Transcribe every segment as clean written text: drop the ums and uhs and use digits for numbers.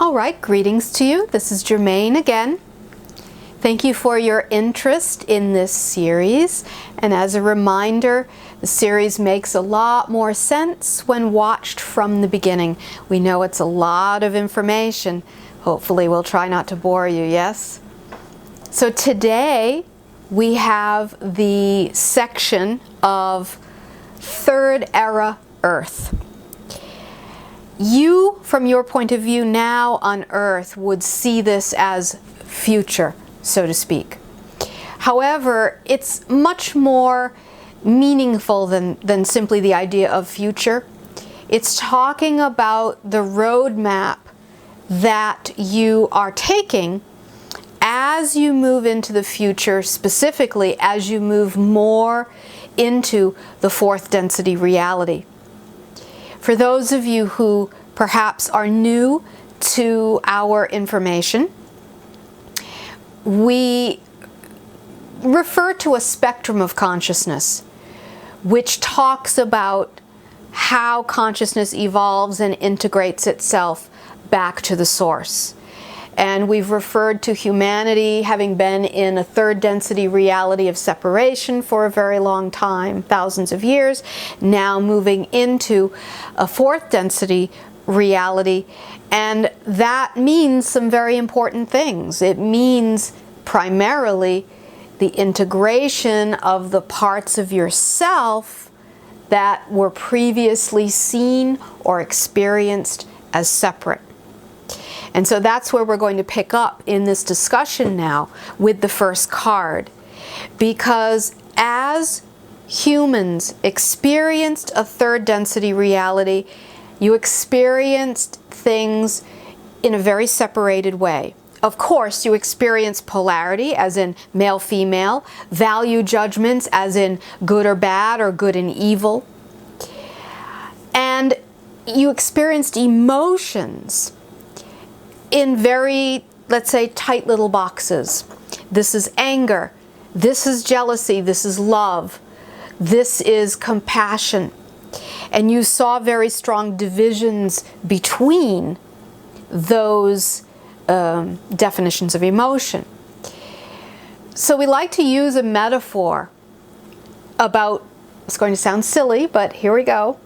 All right, greetings to you. This is Germane again. Thank you for your interest in this series. And as a reminder, the series makes a lot more sense when watched from the beginning. We know it's a lot of information. Hopefully we'll try not to bore you, yes? So today we have the section of Third Era Earth. You, from your point of view now on Earth, would see this as future, so to speak. However, it's much more meaningful than simply the idea of future. It's talking about the roadmap that you are taking as you move into the future, specifically as you move more into the fourth density reality. For those of you who perhaps are new to our information, we refer to a spectrum of consciousness, which talks about how consciousness evolves and integrates itself back to the source. And we've referred to humanity having been in a third density reality of separation for a very long time, thousands of years, now moving into a fourth density reality. And that means some very important things. It means primarily the integration of the parts of yourself that were previously seen or experienced as separate. And so that's where we're going to pick up in this discussion now with the first card. Because as humans experienced a third density reality, you experienced things in a very separated way. Of course, you experience polarity, as in male-female, value judgments, as in good or bad or good and evil. And you experienced emotions in very, let's say, tight little boxes. This is anger, this is jealousy, this is love, this is compassion. And you saw very strong divisions between those definitions of emotion. So we like to use a metaphor about, it's going to sound silly, but here we go.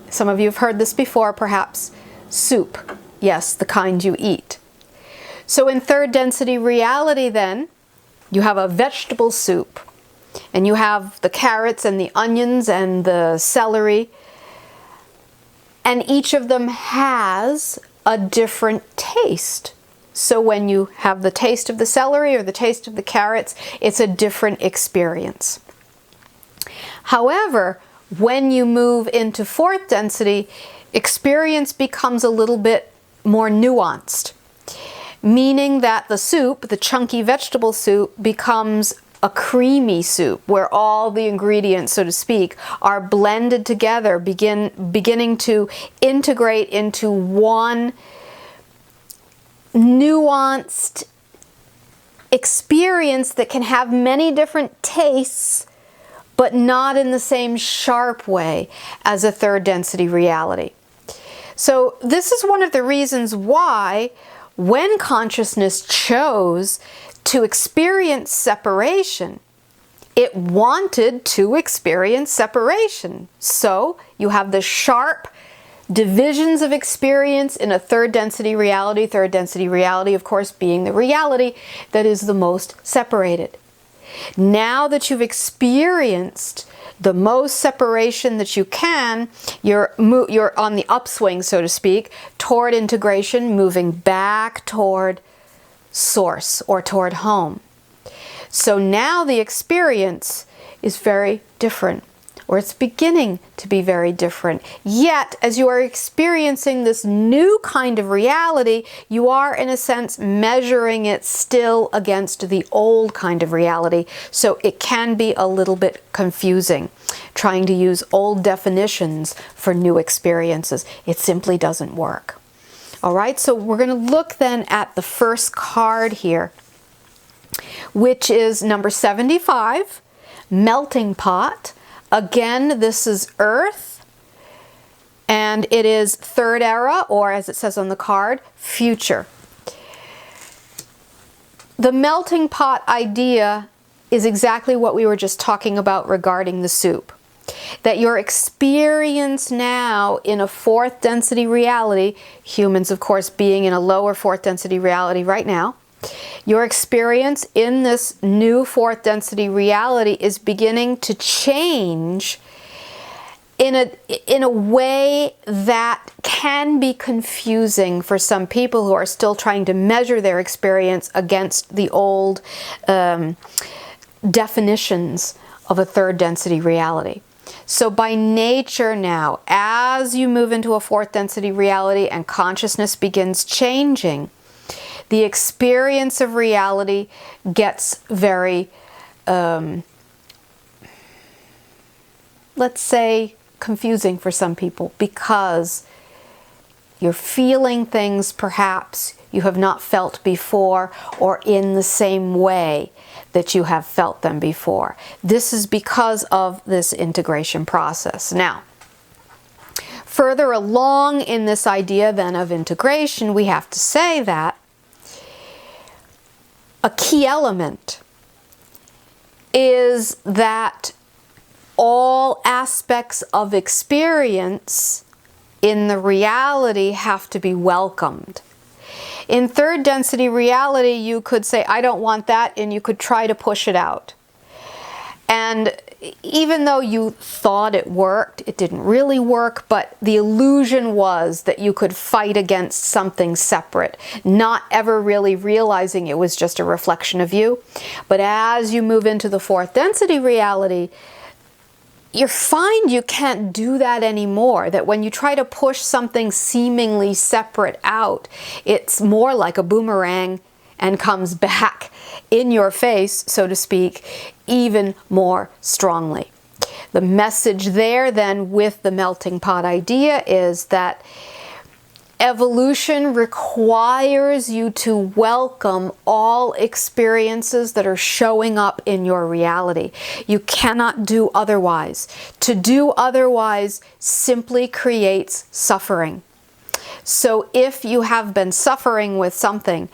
Some of you have heard this before, perhaps. Soup. Yes, the kind you eat. So in third density reality then, you have a vegetable soup. And you have the carrots and the onions and the celery. And each of them has a different taste. So when you have the taste of the celery or the taste of the carrots, it's a different experience. However, when you move into fourth density, experience becomes a little bit more nuanced, meaning that the soup, the chunky vegetable soup, becomes a creamy soup where all the ingredients, so to speak, are blended together, beginning to integrate into one nuanced experience that can have many different tastes, but not in the same sharp way as a third density reality. So this is one of the reasons why when consciousness chose to experience separation, it wanted to experience separation. So you have the sharp divisions of experience in a third density reality, of course, being the reality that is the most separated. Now that you've experienced the most separation that you can, you're on the upswing, so to speak, toward integration, moving back toward source or toward home. So now the experience is very different, or it's beginning to be very different. Yet, as you are experiencing this new kind of reality, you are, in a sense, measuring it still against the old kind of reality. So it can be a little bit confusing, trying to use old definitions for new experiences. It simply doesn't work. All right, so we're going to look then at the first card here, which is number 75, Melting Pot. Again, this is Earth. And it is third era, or as it says on the card, future. The melting pot idea is exactly what we were just talking about regarding the soup. That your experience now in a fourth density reality, humans of course being in a lower fourth density reality right now, your experience in this new fourth density reality is beginning to change in a way that can be confusing for some people who are still trying to measure their experience against the old definitions of a third density reality. So by nature now, as you move into a fourth density reality and consciousness begins changing, the experience of reality gets very, let's say, confusing for some people, because you're feeling things perhaps you have not felt before, or in the same way that you have felt them before. This is because of this integration process. Now, further along in this idea then of integration, we have to say that a key element is that all aspects of experience in the reality have to be welcomed. In third density reality, you could say, I don't want that, and you could try to push it out. And even though you thought it worked, it didn't really work, but the illusion was that you could fight against something separate, not ever really realizing it was just a reflection of you. But as you move into the fourth density reality, you find you can't do that anymore, that when you try to push something seemingly separate out, it's more like a boomerang and comes back in your face, so to speak, even more strongly. The message there then with the melting pot idea is that evolution requires you to welcome all experiences that are showing up in your reality. You cannot do otherwise. To do otherwise simply creates suffering. So if you have been suffering with something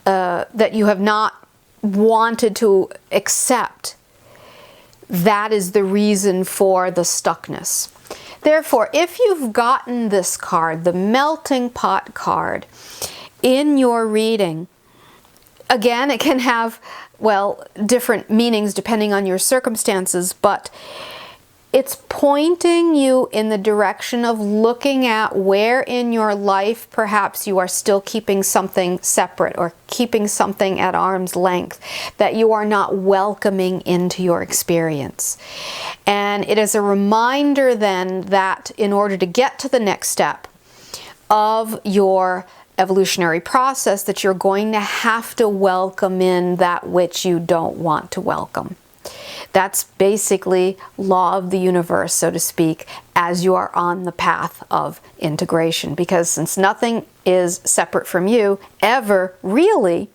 that you have not wanted to accept, that is the reason for the stuckness. Therefore, if you've gotten this card, the melting pot card, in your reading, again, it can have, well, different meanings depending on your circumstances, but it's pointing you in the direction of looking at where in your life perhaps you are still keeping something separate or keeping something at arm's length that you are not welcoming into your experience. And it is a reminder then that in order to get to the next step of your evolutionary process, that you're going to have to welcome in that which you don't want to welcome. That's basically law of the universe, so to speak, as you are on the path of integration. Because since nothing is separate from you, ever, really,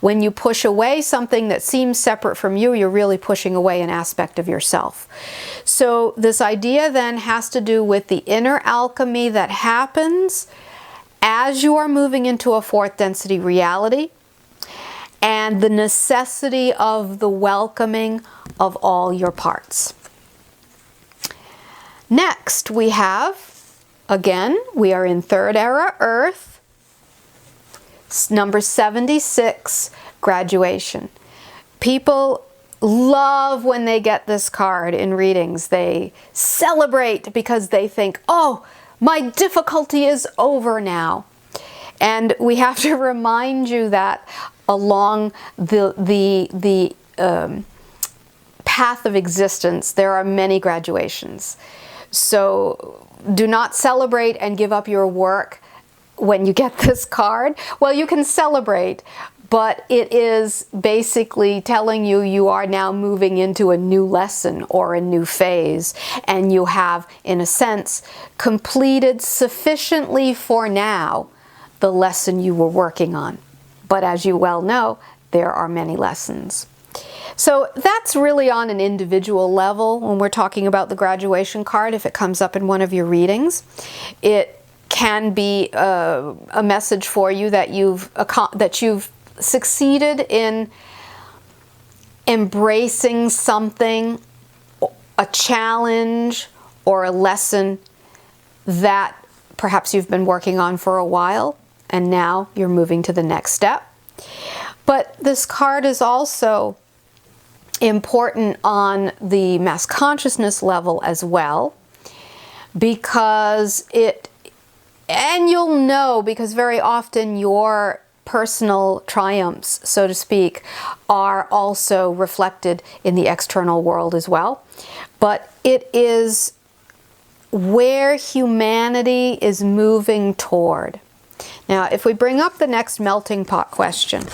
when you push away something that seems separate from you, you're really pushing away an aspect of yourself. So this idea then has to do with the inner alchemy that happens as you are moving into a fourth density reality, and the necessity of the welcoming of all your parts. Next, we have, again, we are in third era Earth, number 76, graduation. People love when they get this card in readings. They celebrate because they think, oh, my difficulty is over now. And we have to remind you that along the path of existence, there are many graduations. So do not celebrate and give up your work when you get this card. Well, you can celebrate, but it is basically telling you you are now moving into a new lesson or a new phase, and you have, in a sense, completed sufficiently for now the lesson you were working on. But as you well know, there are many lessons. So that's really on an individual level when we're talking about the graduation card. If it comes up in one of your readings, it can be a message for you that you've succeeded in embracing something, a challenge or a lesson that perhaps you've been working on for a while, and now you're moving to the next step. But this card is also important on the mass consciousness level as well, because and you'll know, because very often your personal triumphs, so to speak, are also reflected in the external world as well. But it is where humanity is moving toward. Now, if we bring up the next melting pot question,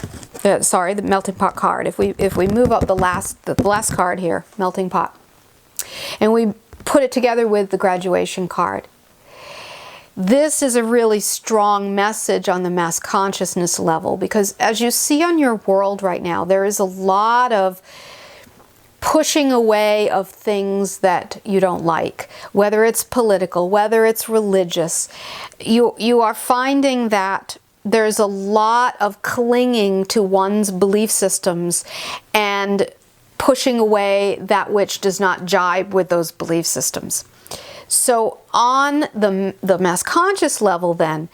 the melting pot card, if we move up the last card here, melting pot, and we put it together with the graduation card, this is a really strong message on the mass consciousness level, because as you see on your world right now, there is a lot of pushing away of things that you don't like, whether it's political, whether it's religious. You are finding that there's a lot of clinging to one's belief systems and pushing away that which does not jibe with those belief systems. So on the mass conscious level then,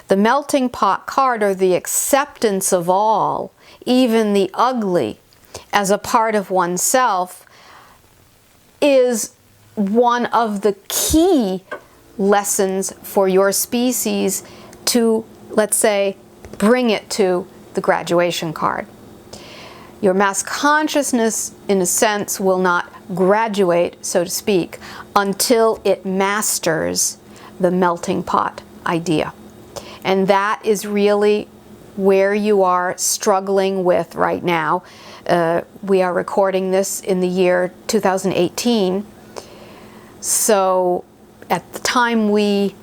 the melting pot card, or the acceptance of all, even the ugly, as a part of oneself, is one of the key lessons for your species to, let's say, bring it to the graduation card. Your mass consciousness, in a sense, will not graduate, so to speak, until it masters the melting pot idea. And that is really where you are struggling with right now. We are recording this in the year 2018. So at the time we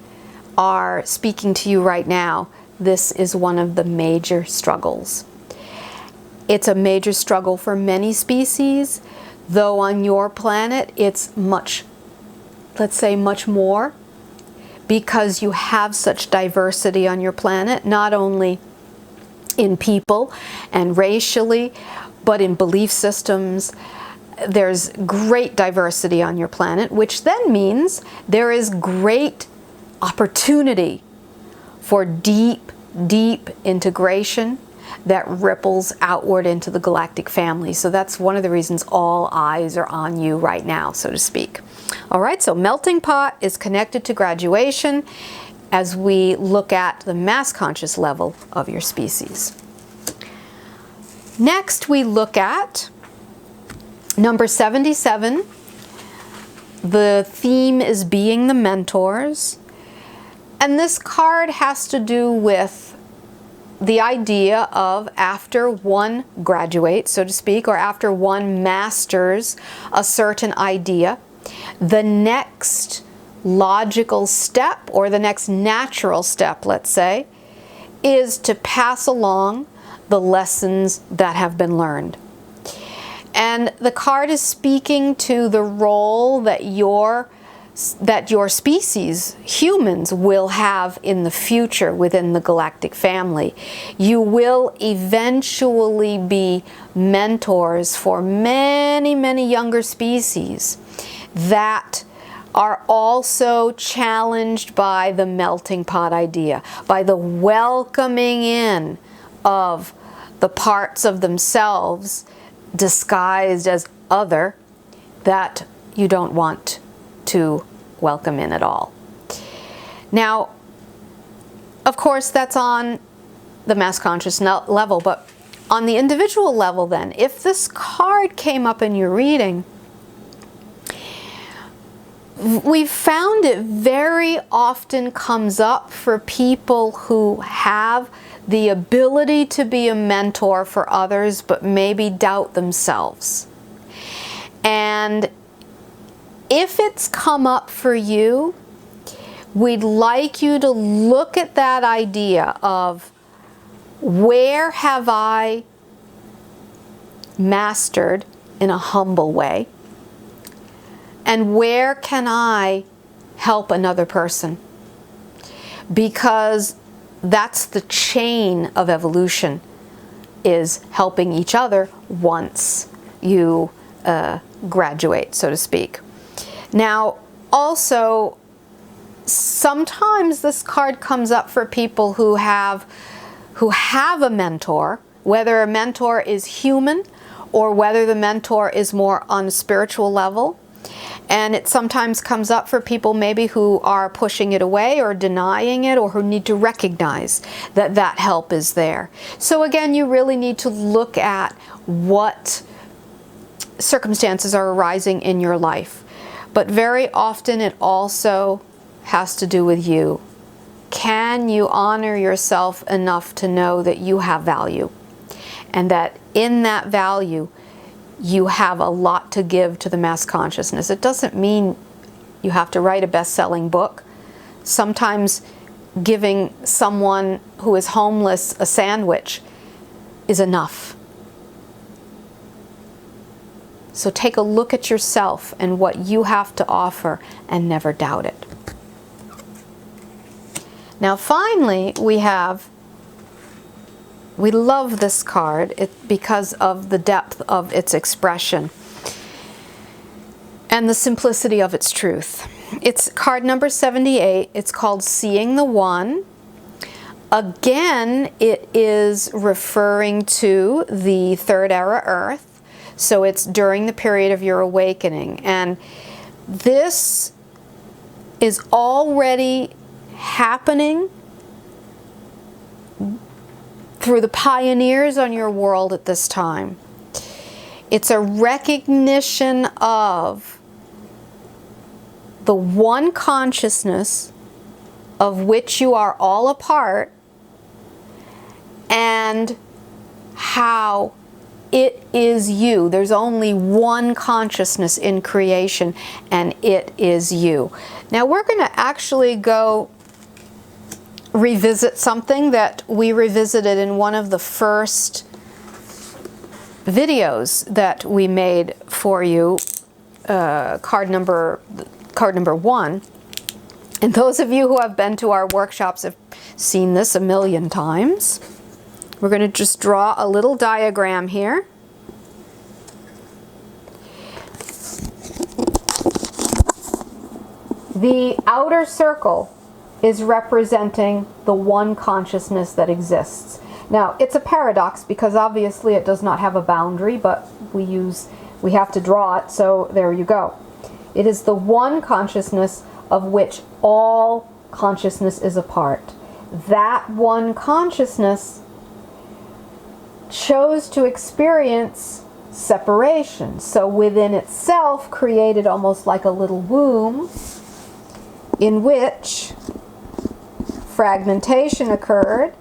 are speaking to you right now, this is one of the major struggles. It's a major struggle for many species, though on your planet it's much, let's say much more, because you have such diversity on your planet, not only in people and racially, but in belief systems. There's great diversity on your planet, which then means there is great opportunity for deep, deep integration that ripples outward into the galactic family. So that's one of the reasons all eyes are on you right now, so to speak. All right, so melting pot is connected to graduation as we look at the mass conscious level of your species. Next, we look at number 77. The theme is being the mentors. And this card has to do with the idea of after one graduates, so to speak, or after one masters a certain idea, the next logical step, or the next natural step, let's say, is to pass along the lessons that have been learned. And the card is speaking to the role that your species, humans, will have in the future within the galactic family. You will eventually be mentors for many, many younger species that are also challenged by the melting pot idea, by the welcoming in of the parts of themselves disguised as other that you don't want to welcome in at all. Now, of course, that's on the mass conscious level, but on the individual level then, if this card came up in your reading, we've found it very often comes up for people who have the ability to be a mentor for others, but maybe doubt themselves. And if it's come up for you, we'd like you to look at that idea of, where have I mastered in a humble way? And where can I help another person? Because that's the chain of evolution, is helping each other once you graduate, so to speak. Now, also, sometimes this card comes up for people who have a mentor, whether a mentor is human or whether the mentor is more on a spiritual level. And it sometimes comes up for people maybe who are pushing it away or denying it, or who need to recognize that that help is there. So again, you really need to look at what circumstances are arising in your life. But very often it also has to do with you. Can you honor yourself enough to know that you have value, and that in that value you have a lot to give to the mass consciousness? It doesn't mean you have to write a best-selling book. Sometimes giving someone who is homeless a sandwich is enough. So take a look at yourself and what you have to offer, and never doubt it. Now finally, we love this card because of the depth of its expression and the simplicity of its truth. It's card number 78. It's called Seeing the One. Again, it is referring to the third era Earth. So it's during the period of your awakening. And this is already happening through the pioneers on your world at this time. It's a recognition of the one consciousness of which you are all a part, and how it is you. There's only one consciousness in creation, and it is you. Now we're going to actually go revisit something that we revisited in one of the first videos that we made for you, card number 1. And those of you who have been to our workshops have seen this a million times. We're going to just draw a little diagram here. The outer circle is representing the one consciousness that exists. Now, it's a paradox because obviously it does not have a boundary, but we have to draw it, so there you go. It is the one consciousness of which all consciousness is a part. That one consciousness chose to experience separation. So within itself created almost like a little womb in which fragmentation occurred,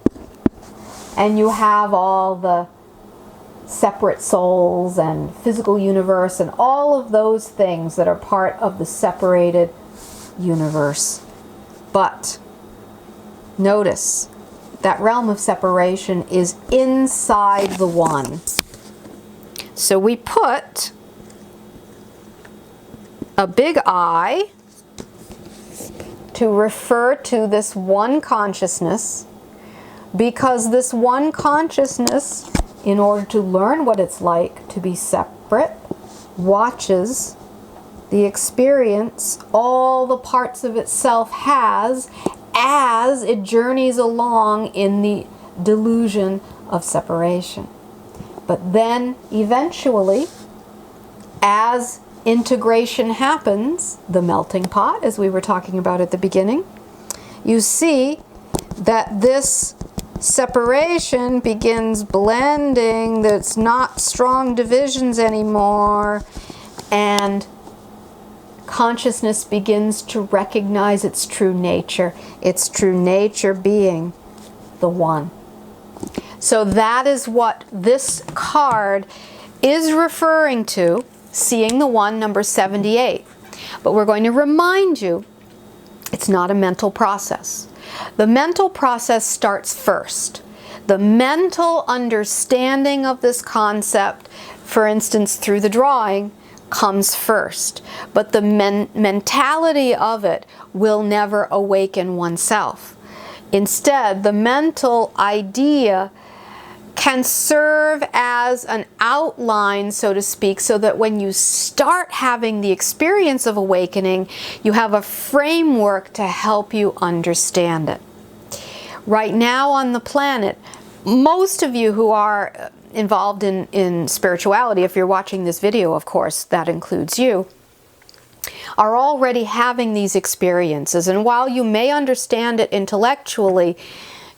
and you have all the separate souls and physical universe and all of those things that are part of the separated universe. But notice that realm of separation is inside the one. So we put a big I to refer to this one consciousness, because this one consciousness, in order to learn what it's like to be separate, watches the experience all the parts of itself has as it journeys along in the delusion of separation. But then eventually, as integration happens, the melting pot, as we were talking about at the beginning, you see that this separation begins blending, that's not strong divisions anymore, and consciousness begins to recognize its true nature being the one. So that is what this card is referring to, Seeing the One, number 78. But we're going to remind you, it's not a mental process. The mental process starts first. The mental understanding of this concept, for instance, through the drawing, comes first. But the mentality of it will never awaken oneself. Instead, the mental idea can serve as an outline, so to speak, so that when you start having the experience of awakening, you have a framework to help you understand it. Right now on the planet, most of you who are involved in spirituality, if you're watching this video, of course, that includes you, are already having these experiences. And while you may understand it intellectually,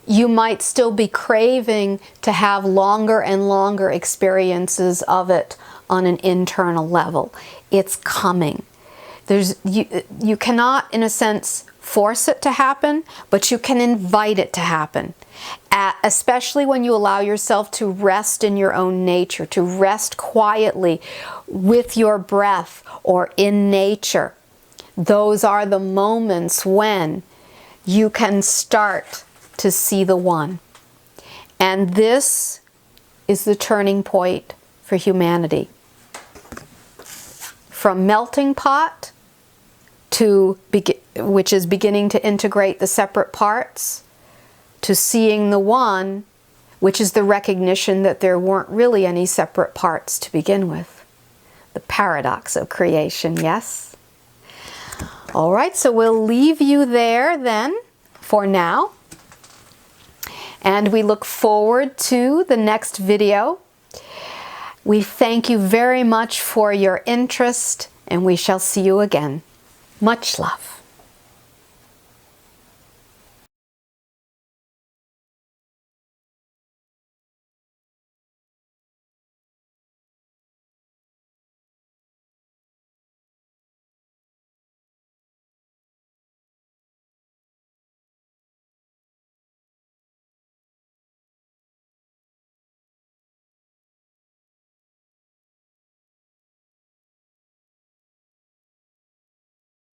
you might still be craving to have longer and longer experiences of it on an internal level. It's coming. You cannot, in a sense, force it to happen, but you can invite it to happen. Especially when you allow yourself to rest in your own nature, to rest quietly with your breath or in nature. Those are the moments when you can start to see the one. And this is the turning point for humanity. From melting pot to which is beginning to integrate the separate parts, to seeing the one, which is the recognition that there weren't really any separate parts to begin with. The paradox of creation, yes? All right, so we'll leave you there then for now. And we look forward to the next video. We thank you very much for your interest, and we shall see you again. Much love.